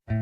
But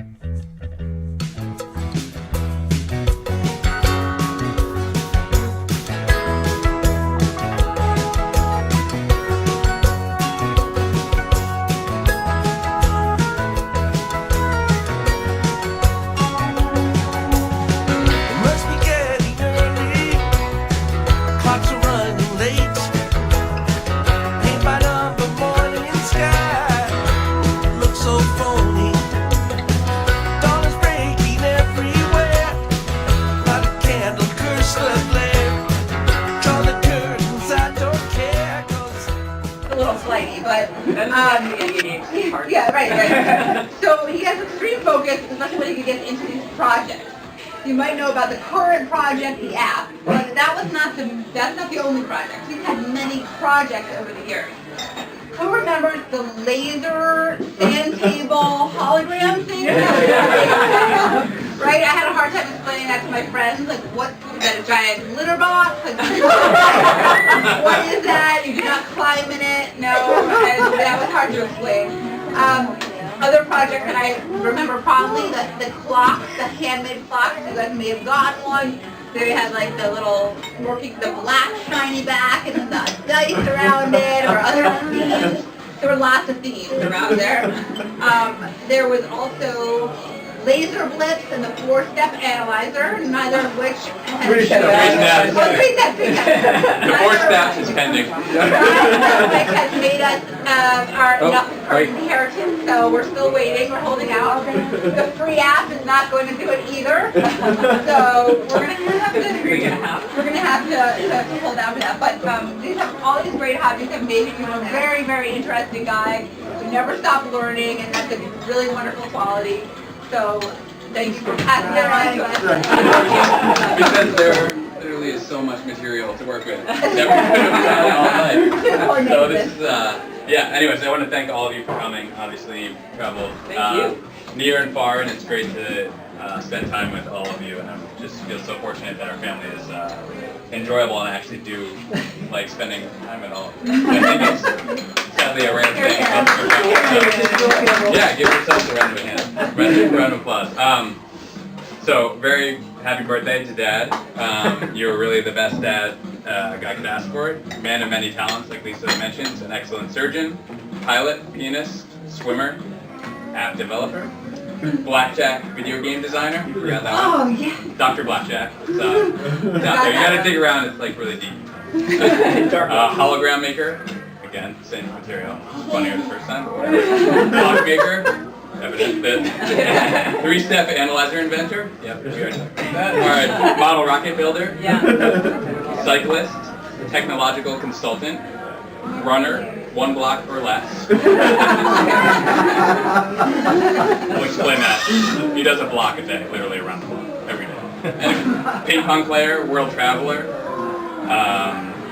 yeah, right. So he has extreme focus, especially when he gets into these projects. You might know about the current project, the app, but that's not the only project. He's had many projects over the years. Who remembers the laser sand table hologram thing? Right? I had a hard time explaining that to my friends. Like, what is that, a giant litter box? Like, what is that? You cannot climb in it. No, and that was hard to explain. Other projects that I remember fondly, the clocks, the handmade clocks. You guys may have gotten one. They had like the little the black shiny back and then the dice around it, or other themes. There were lots of themes around there. There was also laser blips and the 4-step analyzer, neither of which has... Three steps. The 4 steps is pending. Which has made us our inheritance, so we're still waiting, we're holding out. The free app is not going to do it either, so we're going to have to hold out for that. But these have all these great hobbies have made him a very, very interesting guy who never stopped learning, and that's a really wonderful quality. So, thank you for passing that on to us. Because there literally is so much material to work with that we could have done all night. So this is, anyways, I want to thank all of you for coming. Obviously, you've traveled near and far, and it's great to spend time with all of you. And I just feel so fortunate that our family is enjoyable, and I actually do like spending time with all of you. I think it's sadly a rare thing. So, yeah, give yourselves a round of applause. So, very happy birthday to Dad. You're really the best dad a guy could ask for. Man of many talents, like Lisa mentioned. An excellent surgeon, pilot, pianist, swimmer, app developer, blackjack video game designer. You forgot that one. Oh, yeah. Dr. Blackjack. It's out there. You gotta dig around, it's like really deep. Hologram maker. Again, same material. Funnier the first time. Block maker. Evident that. 3-step analyzer inventor. Yep, we already talked about that. Alright, model rocket builder. Yeah. Cyclist. Technological consultant. Runner. 1 block or less. We'll explain that. He does a block a day, literally around the block, every day. Anyway, ping pong player, world traveler,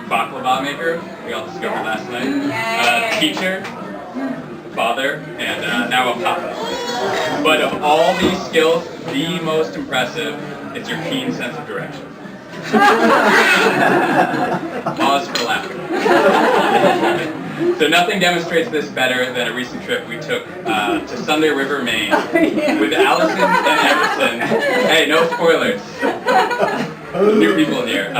baklava maker, we all discovered last night, teacher, father, and now a papa. But of all these skills, the most impressive is your keen sense of direction. Pause for laughter. So nothing demonstrates this better than a recent trip we took to Sunday River, Maine, with Allison and Everson. Hey, no spoilers. New people in here.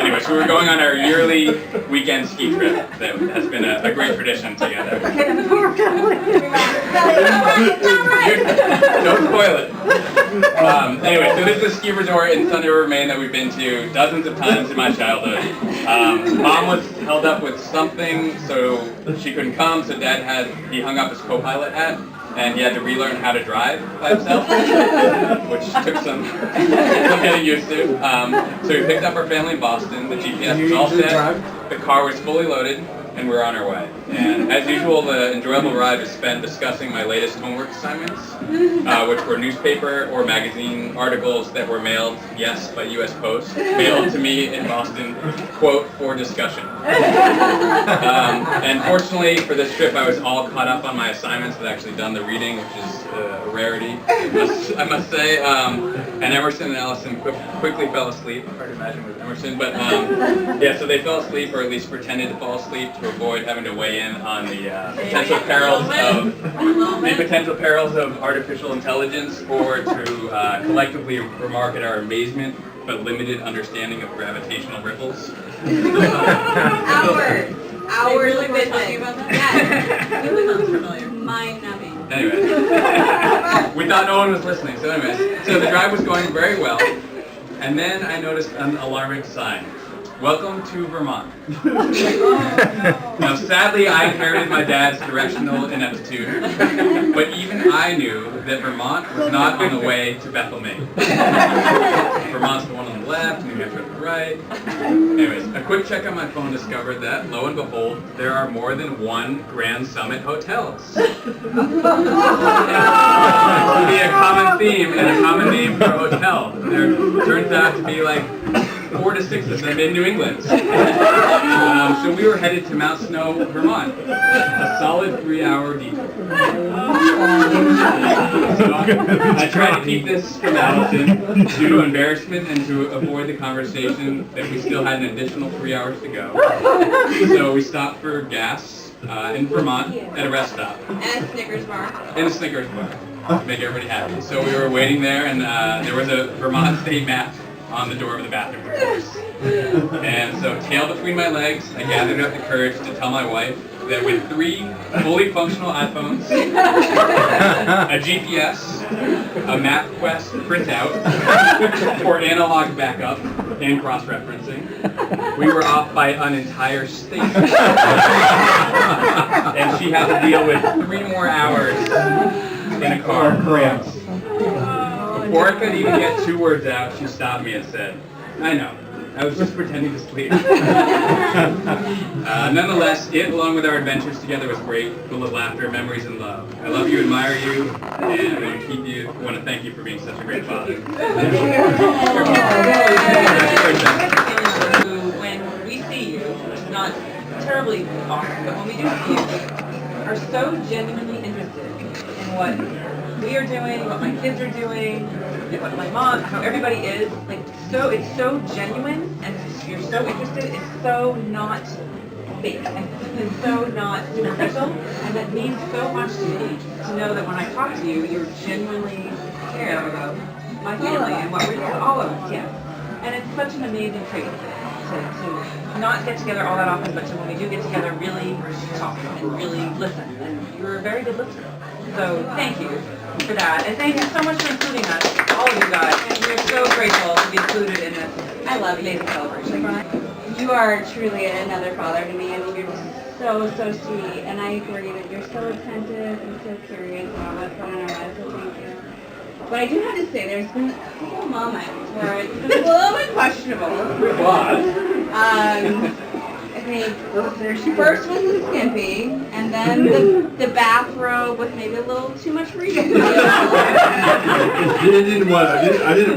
Anyway, so we're going on our yearly weekend ski trip that has been a great tradition together. Don't spoil it. Anyway, so this is a ski resort in Sunday River, Maine that we've been to dozens of times in my childhood. Mom was held up with something, so she couldn't come, so Dad he hung up his co-pilot hat, and he had to relearn how to drive by himself, which took some getting used to. So we picked up our family in Boston, the GPS was all set, the car was fully loaded, and we're on our way. And as usual, the enjoyable ride was spent discussing my latest homework assignments, which were newspaper or magazine articles that were mailed, yes, by U.S. Post, mailed to me in Boston, quote, for discussion. And fortunately for this trip, I was all caught up on my assignments. I'd actually done the reading, which is a rarity. I must say, and Emerson and Allison quickly fell asleep. Hard to imagine with Emerson, but yeah, so they fell asleep, or at least pretended to fall asleep to avoid having to weigh in on the potential perils of artificial intelligence, or to collectively remark at our amazement but limited understanding of gravitational ripples. Hours Really of been business. talking about that? Yes. Really sounds familiar. Mind-numbing. Anyways, we thought no one was listening. So anyways, so the drive was going very well, and then I noticed an alarming sign. Welcome to Vermont. Now, sadly, I inherited my dad's directional ineptitude, but even I knew that Vermont was not on the way to Bethel, Maine. Vermont's the one on the left, New Hampshire on the right. Anyways, a quick check on my phone discovered that, lo and behold, there are more than one Grand Summit hotels. Seems to be a common theme and a common name for a hotel. There turns out to be like 4 to 6 of them in New England. So we were headed to Mount Snow, Vermont. A solid 3-hour detour. So I tried to keep this from Allison due to embarrassment and to avoid the conversation that we still had an additional 3 hours to go. So we stopped for gas in Vermont at a rest stop. And a Snickers bar. In a Snickers bar. To make everybody happy. So we were waiting there, and there was a Vermont state map on the door of the bathroom, of course. And so, tail between my legs, I gathered up the courage to tell my wife that with 3 fully functional iPhones, a GPS, a MapQuest printout, for analog backup and cross-referencing, we were off by an entire state. And she had to deal with 3 more hours in a car cramped. Before I could even get 2 words out, she stopped me and said, "I know, I was just pretending to sleep." Nonetheless, it, along with our adventures together, was great, full of laughter, memories, and love. I love you, admire you, and I want to thank you for being such a great father. When we see you, which is not terribly often, but when we do see you, are so genuinely interested in what we are doing, what my kids are doing, what my mom, how everybody is, like, so it's so genuine, and you're so interested, it's so not fake, and it's so not superficial, and that means so much to me, to know that when I talk to you, you're genuinely care about my family and what we're doing, all of us, yes. And it's such an amazing trait to not get together all that often, but to when we do get together, really talk and really listen, and you're a very good listener. So thank you for that, and thank you so much for including us, all of you guys. And we're so grateful to be included in this amazing celebration. You are truly another father to me, and you're just so sweet. And I agree that you're so attentive and so curious about what's going on in our lives, so thank you. But I do have to say, there's been a couple moments where it's been a little bit questionable. I think first was the skimpy, and then the bathrobe with maybe a little too much reveal. I didn't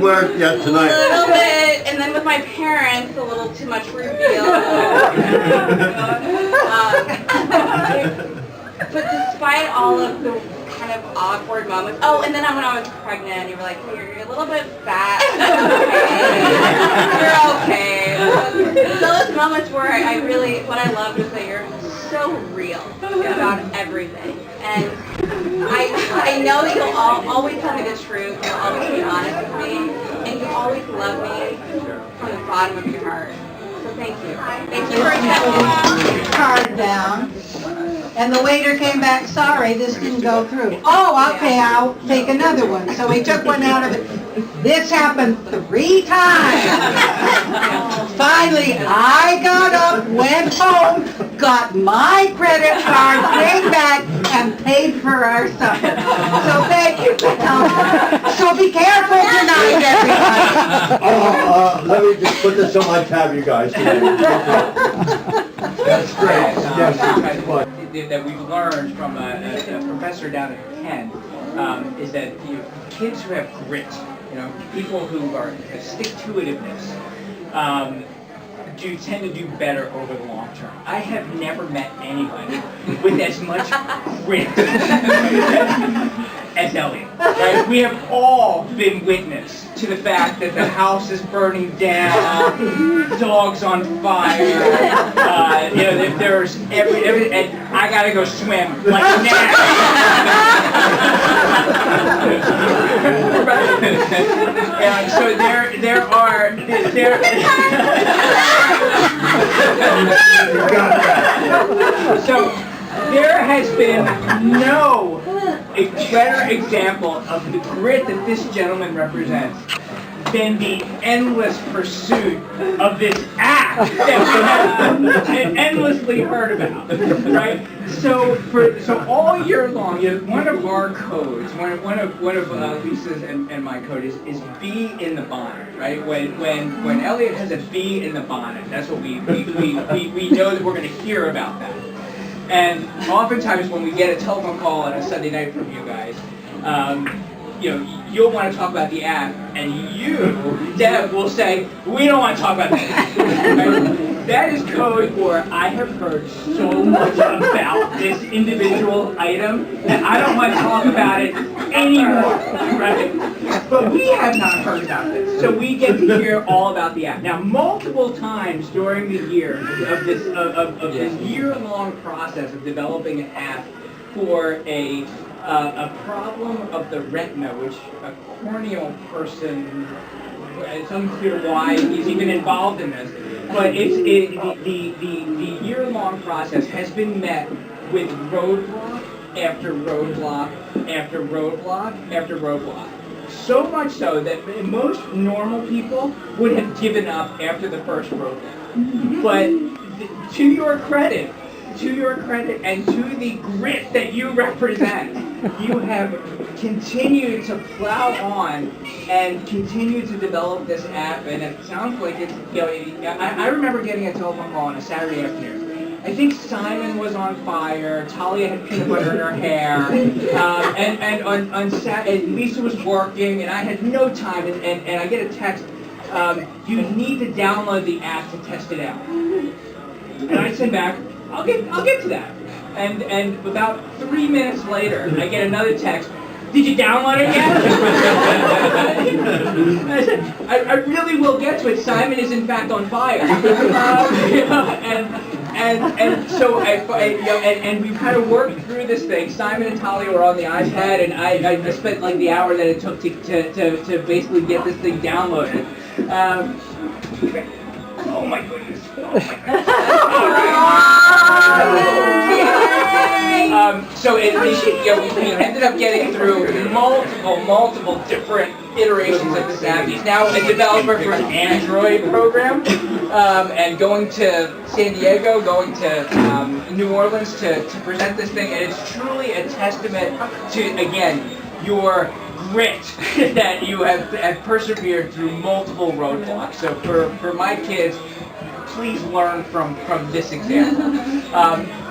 wear it yet tonight. A little bit, and then with my parents, a little too much reveal. But despite all of the kind of awkward moments, oh, and then when I was pregnant, you were like, hey, you're a little bit fat. Okay. You're okay. Those moments where I really, what I loved is that you're so real about everything. And I know that you'll always tell me the truth, you'll always be honest with me, and you always love me from the bottom of your heart. So thank you. Thank you for accepting card down, and the waiter came back, sorry, this didn't go through. Oh, okay, I'll take another one. So he took one out of it. This happened 3 times. Finally, I got up, went home, got my credit card, came back, and paid for our supper. So thank you, Pam. So be careful tonight, everybody. Let me just put this on my tab, you guys. That's great. Yes, that we've learned from a professor down at Penn is that kids who have grit, people who are stick-to-itiveness, do tend to do better over the long term. I have never met anybody with as much grit as Elliot. Right? We have all been witness to the fact that the house is burning down, dogs on fire. You know, there's every, and I gotta go swim like now. And so there are so there has been no better example of the grit that this gentleman represents than the endless pursuit of this act that we have endlessly heard about, right? So all year long, one of our codes, one of Lisa's and my code is bee in the bonnet, right? When Elliot has a bee in the bonnet, that's what we know that we're going to hear about that. And oftentimes when we get a telephone call on a Sunday night from you guys, you know, you'll want to talk about the app, and you, Deb, will say, we don't want to talk about that. Right? That is code for I have heard so much about this individual item that I don't want to talk about it anymore. Right? But we have not heard about this, so we get to hear all about the app. Now, multiple times during the year of this year-long process of developing an app for a problem of the retina, which a corneal person, it's unclear why he's even involved in this, but the year-long process has been met with roadblock after roadblock after roadblock after roadblock. So much so that most normal people would have given up after the first roadblock. But to your credit, and to the grit that you represent, you have continued to plow on and continue to develop this app, and it sounds like it's, you know, I remember getting a telephone call on a Saturday afternoon. I think Simon was on fire, Talia had peanut butter in her hair, and on Saturday, Lisa was working, and I had no time, and I get a text, you need to download the app to test it out. And I send back, I'll get to that. And about 3 minutes later, I get another text. Did you download it yet? I said, I really will get to it. Simon is in fact on fire. And so and we kind of worked through this thing. Simon and Talia were on the iPad, and I spent like the hour that it took to basically get this thing downloaded. Oh my goodness. So we ended up getting through multiple different iterations of this app. He's now a developer for an Android program, and going to San Diego, going to New Orleans to present this thing, and it's truly a testament to, again, your grit that you have persevered through multiple roadblocks. So for my kids, please learn from this example.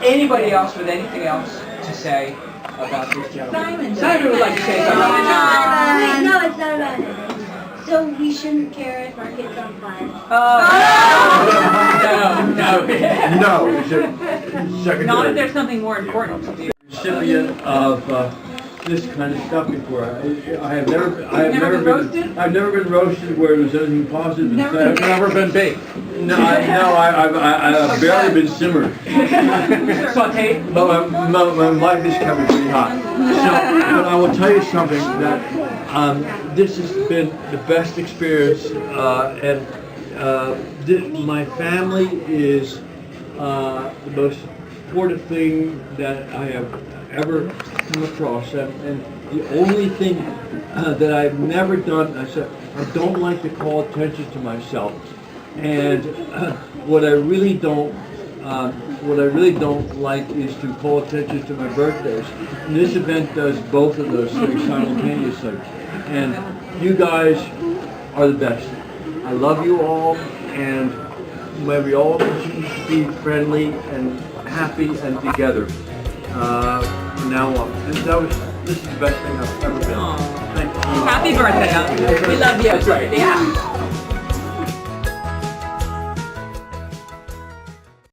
Anybody else with anything else to say about this gentleman? Simon would like to say something. Wait, no, it's not about it. So we shouldn't care if our kids on fire. No, we should. Not if there's something more important to do. Recipient of this kind of stuff before. I've never been roasted where there's anything positive. I've never been baked. No, I've barely been simmered. Sauteed? But my life is coming pretty hot. So, but I will tell you something that this has been the best experience, and my family is the most supportive thing that I have ever come across, and the only thing that I've never done, I said, I don't like to call attention to myself, and what I really don't like is to call attention to my birthdays. And this event does both of those things simultaneously, and you guys are the best. I love you all, and may we all continue to be friendly and happy and together. From now on. This is the best thing I've ever been. Happy birthday. We love you. That's right. Yeah.